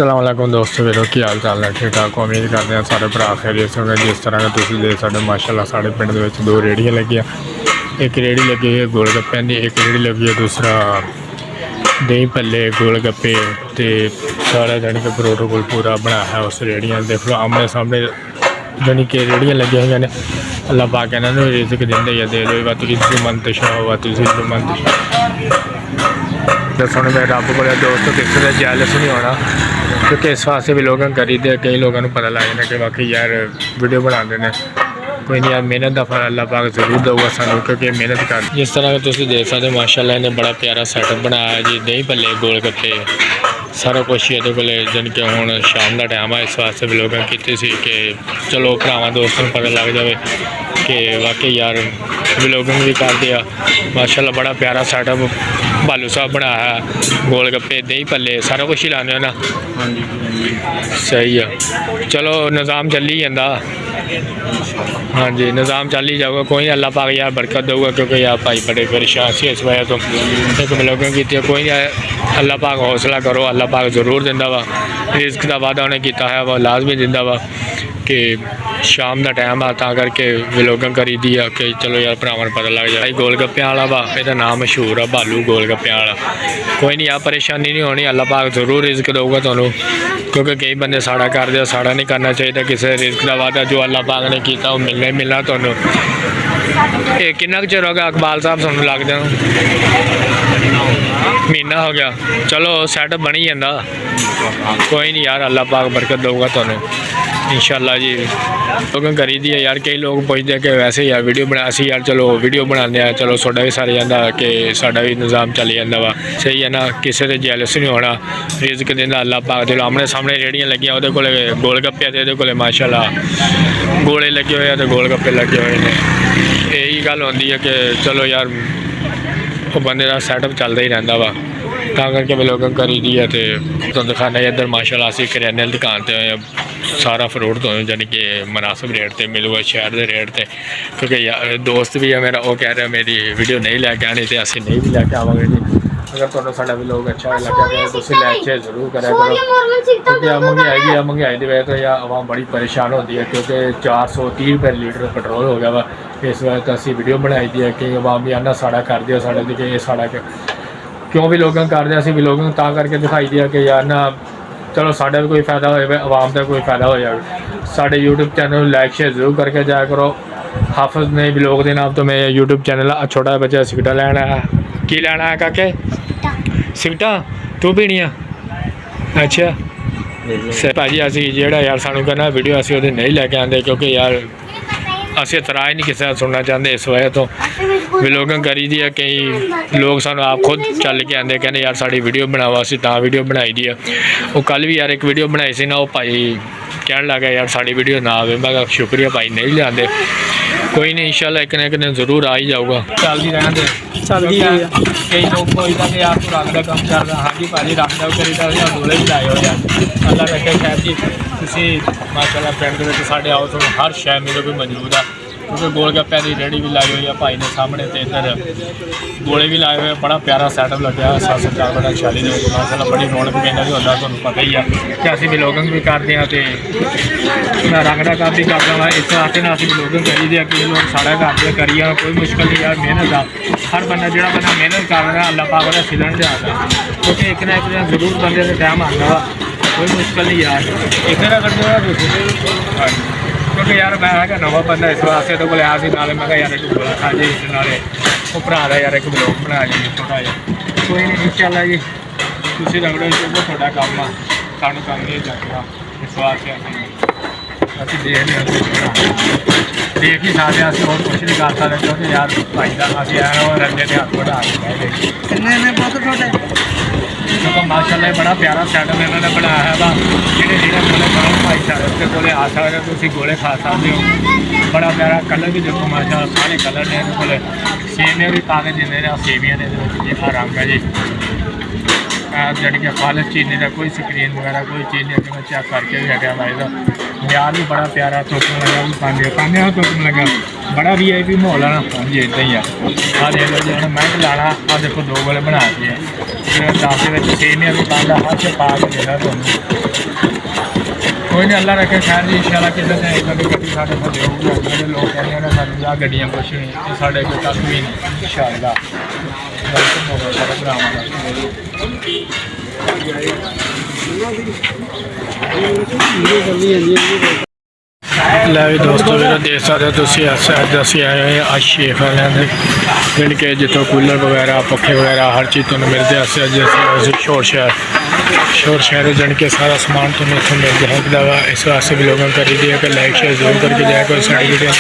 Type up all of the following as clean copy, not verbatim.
अस्सलाम वालेकुम दोस्तों मेरे की हाल चाल है ठीक ठाक उम्मीद करते हैं सारे भरा खैरियत होंगे। जिस तरह का तुम देख सकते माशाल्लाह साढ़े पिंड दे विच दो रेहड़ियां लगियां, एक रेहड़ी लगी है गोलगप्पे की, एक रेहड़ी लगी है दूसरा दही भल्ले गोलगप्पे तो सारा जानी कि प्रोटोकॉल पूरा बनाया है उस रेहड़ियां। देख लो आमने सामने जानी कि रेहड़ियां लगी हुई ने। अल्लाह पाक इन्होंने रिज़्क देंदे या दे दो मंत शाह मंत दस मैं रब को दोस्त किसी का जैलस नहीं होना, क्योंकि इस वास्ते भी लोग करी दे। कई लोगों को पता लग जाना कि बाकी यार वीडियो बनाते हैं, कोई नहीं यार मेहनत का फल अल्लाह पाक जरूर दूगा सानू, क्योंकि मेहनत कर। जिस तरह का तुम देख सकते माशाल्लाह इन्हें बड़ा प्यारा सैटअप बनाया जी। दही भल्ले गोलगप्पे सारा कुछ ये को जन के हूँ शाम का टाइम है, इस वास्ते भी लोगों की कि चलो भरावान दोस्तों को पता लग जाए कि वाकई यार व्लॉगिंग भी कर दिया। माशाल्लाह बड़ा प्यारा सैटअप भालू साहब बनाया है। गोलगप्पे दही भल्ले सारा कुछ ही लाने ना। हाँ जी सही है, चलो निज़ाम चली जाता। हाँ जी निज़ाम चल ही जाऊगा, कोई नहीं अल्लाह पाक यार बरकत दूगा, क्योंकि यार भाई बड़े परेशान से इस वजह तो एक व्लॉगिंग की। कोई नहीं अल्लाह पाक हौसला करो, अल्लाह पाक जरूर दिंदा वा। रिज़्क का वादा उन्हें किया है वह लाजमी दिंदा वा कि शाम का टाइम आ ता करके व्लॉगिंग करी दी है कि चलो यार भरावां नूं पता लग जाए। गोलगप्पे वाला वा इसका नाम मशहूर है भालू गोलगप्पे वाला। कोई नहीं यार परेशानी नहीं होनी, अल्लाह पाक जरूर रिज़्क दूगा तुहानूं, क्योंकि कई बंदे साड़ा करते साड़ा नहीं करना चाहिए। किसी रिज़्क का वादा जो अल्लाह पाक ने किया वो मिलना ही मिलना तुहानूं। ये कितना चिर हो गया इकबाल साहब तुहानूं लगदे नूं? महीना हो गया। चलो सैटअप बनी जाता, कोई नहीं यार अल्लाह पाक बरकत दूगा तुहानूं इंशाल्लाह जी। लोगों करी दी है यार, कई लोग पूछते हैं कि वैसे यार वीडियो बना सी यार चलो वीडियो बनाने चलो साडा भी सारे जाता कि साडा भी निज़ाम चली जाता वा। सही है ना, किसी से जैलस नहीं होना, रिज़्क देंदा अल्लाह पाक। चलो आमने सामने रेहड़ियां लगियां, वो कोल गोलगप्पे ते कोल माशाल्लाह गोले लगे हुए तो गोलगप्पे लगे हुए हैं। यही गल होंदी है कि चलो यार वो बंदे का सैटअप चलता ही रहता वा, ता करके व्लॉगिंग करी दी है। तो दिखाना इधर माशाल्लाह असी करियाने वाली दुकान पर सारा फ्रूट तो यानी कि मुनासिब रेट पर मिलूगा शहर के रेट पर, क्योंकि यार दोस्त भी है मेरा, वो कह रहा मेरी वीडियो नहीं लैके आनी तो असं नहीं भी लैके आवांगे जी। अगर तुहानूं साडा व्लॉग अच्छा लगे तो तुसीं लाइक शेयर जरूर करा करो, क्योंकि महंगाई की वजह तो या आवाम बड़ी परेशान होती है, क्योंकि 430 रुपये लीटर पेट्रोल हो गया वा। इस वजह तो असीं वीडियो बनाई दी है कि आवाम भी आना साड़ा कर दिया साढ़े कि साड़ा क्यों भी लोग करते हैं। असीं व्लॉगिंग तां करके दिखाई दिया कि यार ना चलो साढ़ा भी कोई फायदा हो, आवाम का कोई फायदा हो जाए। साढ़े यूट्यूब चैनल लाइक शेयर जरूर करके जाया करो। हाफिज़ ने व्लॉग के नाम तो मैं यूट्यूब चैनल छोटा बच्चा सिगटा लैना है। की लैना है काके? सिगटा तू पीनिया? अच्छा भाजी असी जो यार सानू करना वीडियो असी वो नहीं लैके आते, क्योंकि यार असी इतराज़ नहीं किसी का सुनना चाहते। इस वजह तो व्लॉगिंग करी दी है। कई लोग सानू आप खुद चल के आते कहते यार साड़ी वीडियो बनाओ, असी तां वीडियो बनाई दी है। वो कल भी यार एक वीडियो बनाई सी ना, वो भाई कहन लगा यार साड़ी वीडियो ना आवे। मैं शुक्रिया भाई नहीं लियाते, कोई नहीं इंशाल्लाह एक ना एक दिन जरूर आ ही जाऊगा। चलती रहना दे चलती है। कई लोग सोचता कि यार तू रंग का कम कर रहा। हाँ जी भाजी रंग का करी डोले भी लाए हो यार। अल्लाह रखे खैर जी, तुम माशाल्लाह पिंड के साढ़े आओ तो हर शय मेरे कोई मौजूद है, क्योंकि गोलगप्पे की रेहड़ी भी लाई हुई है भाई ने सामने, तो इधर गोले भी लाए हुए। बड़ा प्यारा सैटअप लगे सत चार बड़ा शाली दे माशाल्लाह बड़ी रौनक मेला भी होता, तुहानूं पता ही है कि असीं व्लॉगिंग भी करते हैं तो मैं रंग का काम भी करता वा। इस वास्ते ना असीं व्लॉगिंग करी दी है कि लोग साढ़ा करते करिए, कोई मुश्किल नहीं यार। मेहनत का हर बंदा जो बंदा मेहनत कर रहा अल्लाह पाक उहदा सिलन देगा, क्योंकि एक ना एक दिन जरूर बंदे का टाइम आता वा। कोई मुश्किल नहीं यार, इधर अगर जो क्योंकि यार मैं है नवा बंदा इस वास्ते तो बोले आसी नाले मैं यार एक बोला खा जी नाले वो भरा का यार एक ब्लॉग बना जी छोटा जिहा। कोई नहीं इंशाल्लाह जी तुसीं रगड़ो जो थोड़ा काम आ, सानूं काम नहीं चलता। इस वास्ते असीं देख ही सकते असीं होर कुछ नहीं कर सकते, क्योंकि यार भाई का असीं आए रंगे के हत्थ बढ़ा के क्योंकि माशाल्लाह बड़ा प्यारा सैटअप इन्होंने बनाया है वा। जेह्ड़े गोले खाओ भाई साढ़े उसके कोले आ सकते हो, तुसीं गोले खा सकते हो। बड़ा प्यारा कलर भी देखो माशाल्लाह सारे कलर ने इहदे कोले। सेवियां भी पा के दिंदे ने, सेवियां ने जिहड़ा रंग है जी जानी कि खालस चीनी का कोई स्क्रीन वगैरह कोई चीज़ नहीं। अगर मैं चेक करके भी है भाई का म्यार भी बड़ा प्यारा तुकम लगा भी पाने तुकम लगा बड़ा VIP माहौल है ना। हाँ जी इदा ही है। देख लो जी मैंट लाना देखो 2 गोले बना दिए। 10 ਦੇ ਵਿੱਚ ਸੇਮੀਆਂ ਵੀ ਬੰਦ ਹਰ ਚ ਪਾ ਕੇ ਦੇਣਾ ਤੁਹਾਨੂੰ। ਕੋਈ ਨਹੀਂ, ਅੱਲਾ ਰੱਖੇ ਖੈਰ ਜੀ। ਇੰਸ਼ਾਅੱਲਾ ਕਿਸੇ ਦਿਨ ਇੱਕ ਅੱਧੀ ਗੱਡੀ ਸਾਡੇ ਕੋਲ ਹੋਊਗੀ। ਜਿਹੜੇ ਲੋਕ ਕਹਿੰਦੇ ਨੇ ਸਾਨੂੰ ਆਹ ਗੱਡੀਆਂ ਕੁਛ ਨਹੀਂ, ਇਹ ਸਾਡੇ ਕੋਲ ਤੱਕ ਵੀ ਨਹੀਂ। ਇੰਸ਼ਾਅੱਲਾ ਵੈਲਕਮ ਹੋਵੇ ਸਾਰੇ ਭਰਾਵਾਂ ਦਾ। ਲੈ ਵੀ ਦੋਸਤੋ ਵੀਰੋ ਦੇਖ ਸਕਦੇ ਹੋ ਤੁਸੀਂ ਅੱਜ ਅਸੀਂ ਆਏ ਹੋਏ ਹਾਂ ਸ਼ੇਖ ਵਾਲਿਆਂ ਦੇ ਪਿੰਡ ਕੇ, ਜਿੱਥੋਂ ਕੂਲਰ ਵਗੈਰਾ ਪੱਖੇ ਵਗੈਰਾ ਹਰ ਚੀਜ਼ ਤੁਹਾਨੂੰ ਮਿਲਦੇ ਆ। ਅਸੀਂ ਸ਼ੋਰ शहर जन के सारा समान तुम्हें इतने मिल जाएगा वा। इस वास्ते भी लोगों करी दी है कि लाइक शेयर जरूर करके जाए। कोई साड़ी वीडियो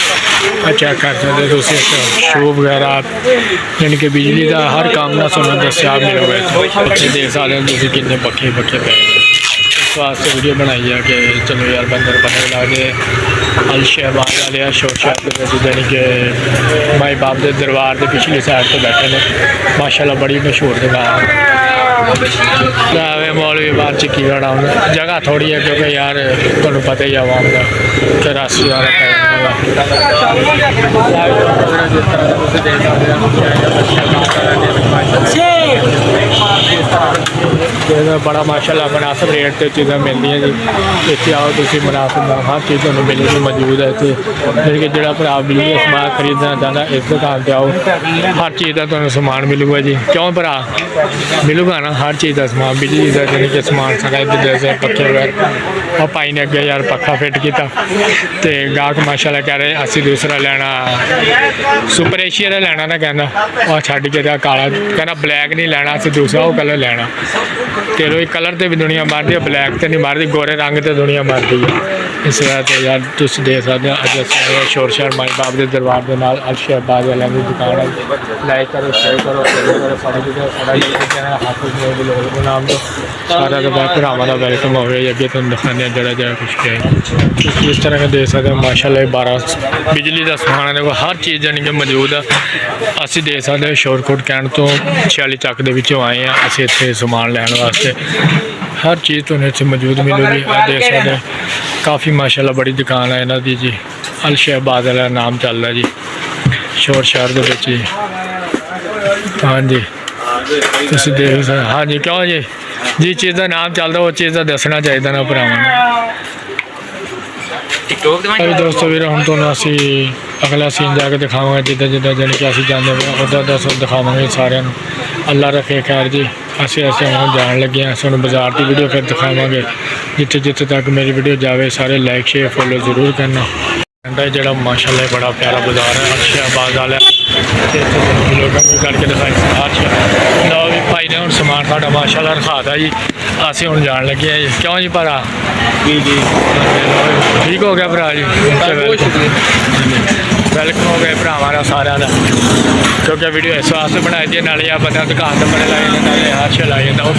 चेक कर सकते हो शो वगैरह यानी कि बिजली का हर काम ना सुनो दस्याब मिलोगे। इतने देख सकते हो कितने पक्खे पे इस वास्ते वीडियो बनाई है कि चलो यार बंदर पता लग जाए। अल शहबाज वाले शोर शहर यानी कि माई बाप के दरबार के पिछली साइड पर बैठे हैं। माशाल्लाह बड़ी मशहूर दुकान है। मौलवी बार चिक्की खड़ा होना जगह थोड़ी है क्योंकि यार तुहानू पता ही आवाम का चौरासी बड़ा माशाल्लाह मुनासिब रेट से चीज़ा मिलती जी। इतने आओ तुम मुनासिब हर चीज़ तुहानू मिलेगी मौजूद है इतने। यानी कि जो भरा बिजली का समान खरीदना चाहता इस दुकान पर आओ, हर चीज़ का तुहानू समान मिलूगा जी। क्यों भरा मिलूगा ना हर चीज़ का समान बिजली का यानी कि समान सारा इधर जैसे पक्खे वगैरह। और भाई ने अगे यार पक्खा फिट किया तो गाहक माशाल्लाह कह रहे असी दूसरा लेना सुपर एशिया का लेना ना, कहना और छड़ के काला कहना ब्लैक नहीं लेना असी दूसरा वो कलर लेना। चलो कलर तो भी दुनिया मारती है, ब्लैक तो नहीं मारती, गोरे रंग तो दुनिया मारती है। इस वजह से यार तुम देख सकते हो अज अस शोर शहर माई बाप के दरबार के नाल अल शहबाज वालों की दुकान है। लाइक करो शेयर करो नाम दो सारा भरावान का वेलकम हो। अगे तुम दिखाने जरा जरा कुछ क्या इस तरह का देख सकते हो माशाल्लाह 12 बिजली का समान है हर चीज़ यानी कि मौजूद है। असी देख सकते हो शोरकोट कैंट तो 46 चक के आए हैं असी इतने समान लैन वास्ते। हर चीज़ तुम्हें इतने मौजूद मिलेगी। देख सकते काफ़ी माशाल्लाह बड़ी दुकान है इन्हों की जी। अल शहबाज वाला नाम चल रहा जी शोर शहर के जी। हाँ जी तुम देख सकते हाँ जी क्यों जी जिस चीज़ का नाम चलता वो चीज़ का दसना चाहिए ना भरावान। दोस्तों वीर हम तो असी अगला सीन जाके दिखावे जिदा जिदा जानी कि असी जाने उदा दिखावे सारे। अल्लाह रखे खैर जी। असी हम जान लगे हैं सूँ बाजार की वीडियो फिर दिखावे जिथे जिथे तक मेरी वीडियो जाए। सारे लाइक शेयर फॉलो जरूर करना। जो माशाल्लाह बड़ा प्यारा बाजार है अल शहबाज वाला लोगों को करके दिखाई लो भी भाई ने हम समान साढ़ा माशाल्लाह रखाता जी। असी हम जान लगे हैं जी क्यों जी भरा जी जी ठीक हो गया भरा जी। वेलकम हो गए भरावान सारा का क्योंकि वीडियो इस वास्ते बनाई दी नाले या बंदा दुकान तो बड़े लाई जाता हर शे लाई जाता उस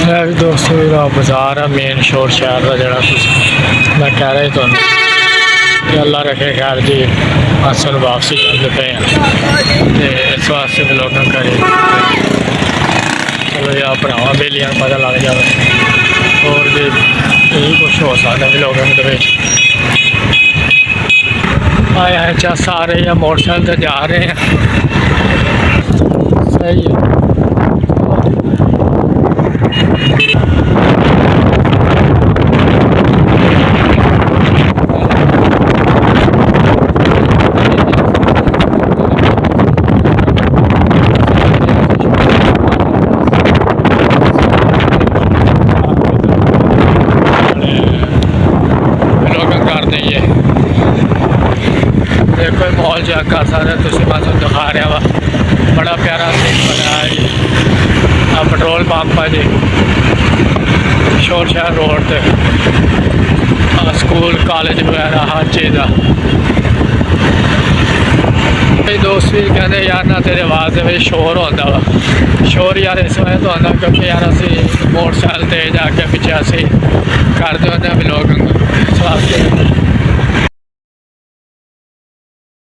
है भी दोस्तों बाजार है मेन शोर शहर का जोड़ा मैं कह रहा तुम अल्लाह रखे खैर जी। अस वापसी करते पे हैं इस वास्ते भी लोग करे चलो यार भरावान बेलियां पता लग जाए और भी यही कुछ हो सकता भी लोगों के आए हैं चस आ रहे हैं मोटरसाइकिल से जा रहे हैं सही है। कोई माहौल चेक कर सकते तुम मैं तुम दिखा रहा वा बड़ा प्यारा सीन बनाया जी। पेट्रोल पंप है जी शोर शहर रोड पर स्कूल कॉलेज वगैरह हर चीज़ का। दोस्त भी कहते यार ना तेरे आवाज़ में शोर होता वा शोर यार इस वजह तो आता क्योंकि यार असी मोटरसाइकिल तेज आके पिछे असी करते होंगे लोग इस वास्ते